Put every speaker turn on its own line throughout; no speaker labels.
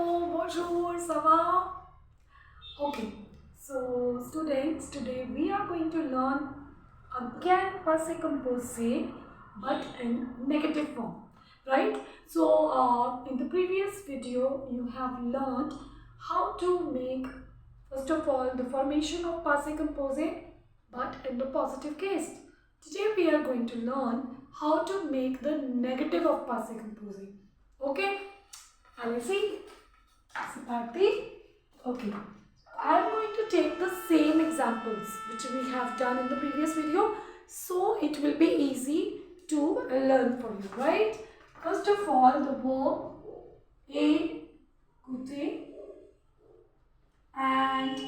Hello, bonjour, ça va? Okay, so students, today we are going to learn again Passé Composé but in negative form, right? So in the previous video you have learned how to make, first of all, the formation of Passé Composé but in the positive case. Today we are going to learn how to make the negative of Passé Composé. Okay, allez-y, c'est parti. Okay, I am going to take the same examples which we have done in the previous video, so it will be easy to learn for you, right? First of all, the verb écouter, and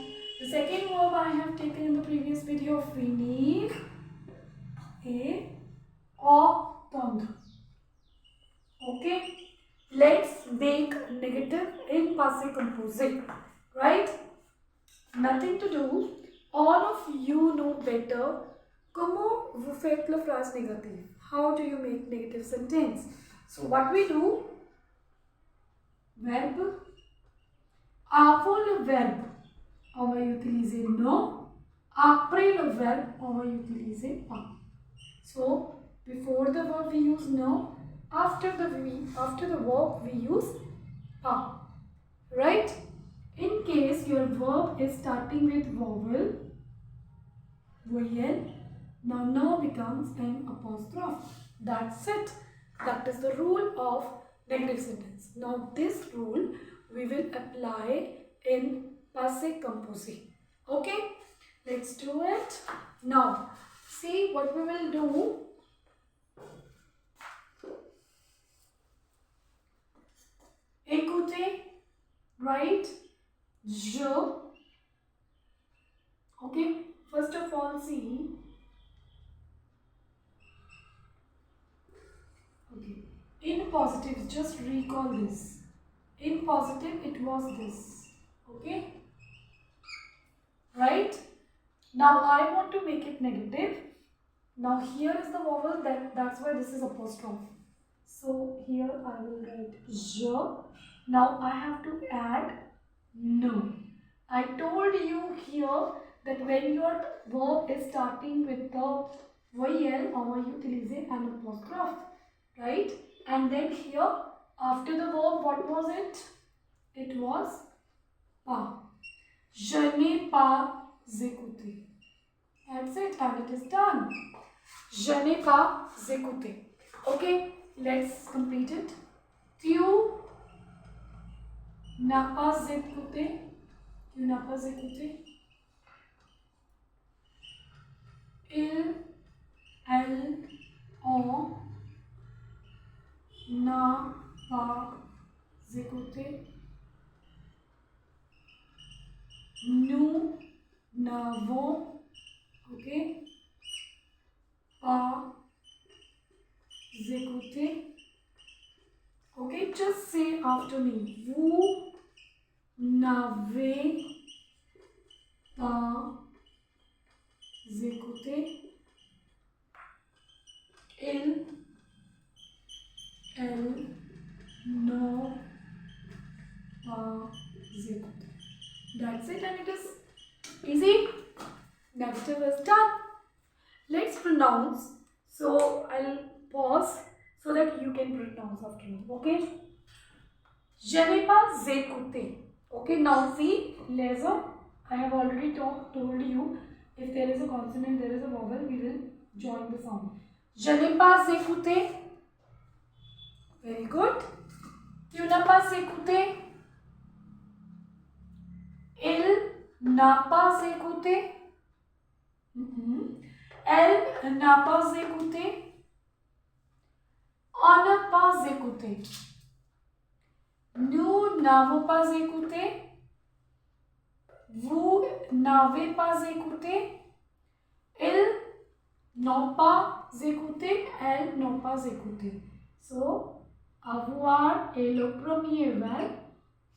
the second verb I have taken in the previous video, finir et entendre. Okay, let's make negative in Passé Composé, right? Nothing to do. All of you know better comment vous faites la phrase négative. How do you make negative sentence? So what we do, verbe, avant le verbe, on va utiliser non. Après le verbe, on va utiliser pas. So before the verb we use no. After the verb we use pas. Right? In case your verb is starting with vowel, now no becomes an apostrophe. That's it. That is the rule of negative sentence. Now this rule we will apply in Passé Composé. Okay? Let's do it. Now, see what we will do. Écoutez, right? Je. Okay, first of all, see. Okay, in positive, just recall this. In positive, it was this. Okay, right? Now I want to make it negative. Now here is the vowel, that's why this is apostrophe. So here I will write je. Now I have to add no. I told you here that when your verb is starting with the voyelle, on va utiliser an apostrophe, right? And then here, after the verb, what was it? It was pas. Je n'ai pas écouté. That's it, and it is done. Je n'ai pas écouté. Okay, let's complete it. Tu n'as pas écouté. Tu n'as pas écouté. Il, elle, on n'a pas écouté. Nous n'avons, okay, pas écouté. Okay, just say after me. Vous n'avez pas écouté. Il, elle, n'ont pas écouté. That's it, and it is easy. Negative is done. Let's pronounce. So I'll pause so that you can pronounce after me. Okay? Je n'ai pas écouté. Okay, now see, laser. I have already told you, if there is a consonant, there is a vowel, we will join the sound. Je n'ai pas écouté. Very good. Tu n'as pas écouté. Il n'a pas écouté. Elle n'a pas écouté. On n'a pas écouté. Nous n'avons pas écouté. Vous n'avez pas écouté. Ils n'ont pas écouté. Elles n'ont pas écouté. So, avoir est le premier verbe.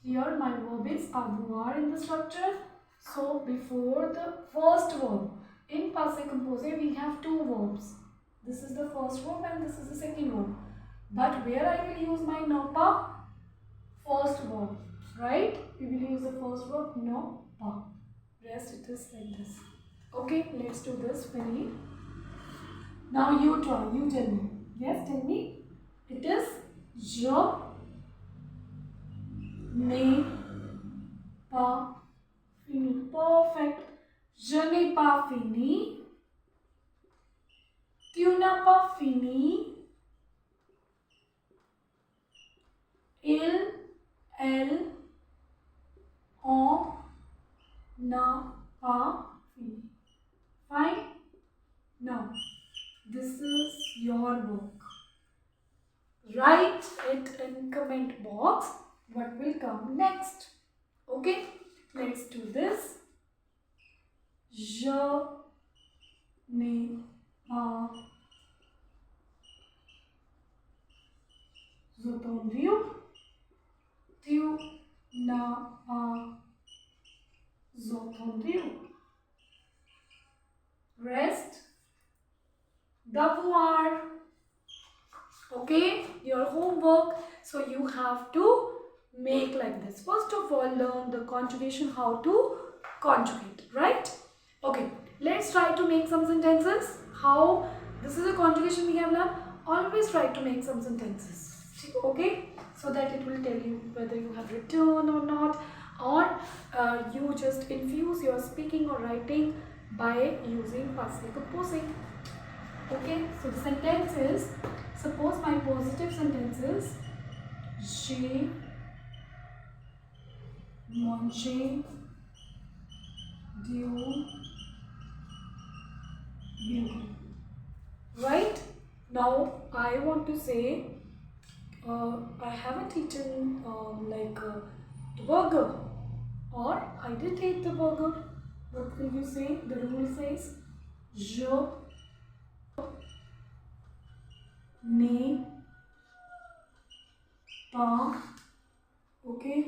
Here my verb is avoir in the structure. So, before the first verb, in Passé Composé we have two verbs. This is the first verb and this is the second verb. But where I will use my non pas? First verb. right? We will use the first verb, no, pas. Rest it is like this. Okay, let's do this, Penny. Now you try, you tell me. Yes, tell me. It is je n'ai pas fini. Perfect. Je n'ai pas fini. Tu n'as pas fini. Il, elle, on n'a pas fini. Fine? Now, this is your work. Write it in comment box what will come next. Okay? Let's do this. Je n'ai pas entendu. Tu n'as pas entendu. Rest. D'avoir. Okay, your homework. So you have to make like this. First of all, learn the conjugation, how to conjugate, right? Okay, let's try to make some sentences. How? This is a conjugation we have learned. Always try to make some sentences. Okay, so that it will tell you whether you have written or not, or you just infuse your speaking or writing by using passé composé. Okay, so the sentence is, suppose my positive sentence is j'ai mangé du burger. Right? Now I want to say I haven't eaten the burger, or I did eat the burger. What will you say? The rule says je n'ai pas, okay,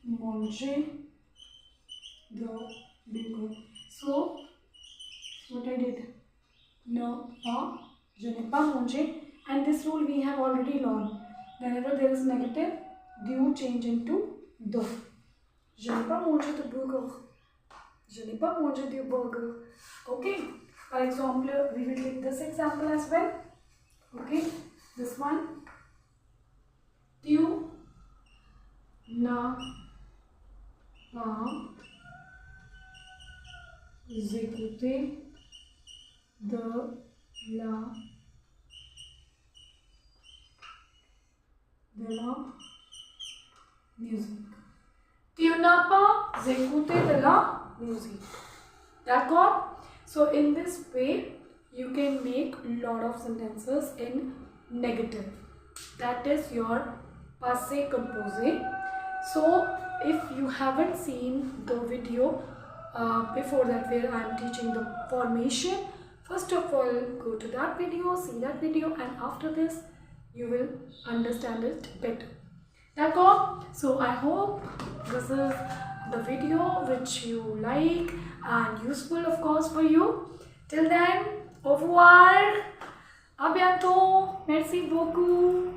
mangé the burger. So what I did, no, pas, je n'ai pas mangé, and this rule we have already learned. Whenever there is negative, do change into the. Je n'ai pas mangé the burger. Je n'ai pas mangé the burger. Okay. For example, we will take this example as well. Okay, this one. Tu n'as pas écouté de la musique. Tu n'as pas écouté de la musique. D'accord? So in this way, you can make a lot of sentences in negative. That is your passé composé. So if you haven't seen the video before that where I am teaching the formation, first of all go to that video, see that video, and after this you will understand it better. D'accord? So I hope this is the video which you like and useful of course for you. Till then, au revoir, à bientôt, merci beaucoup.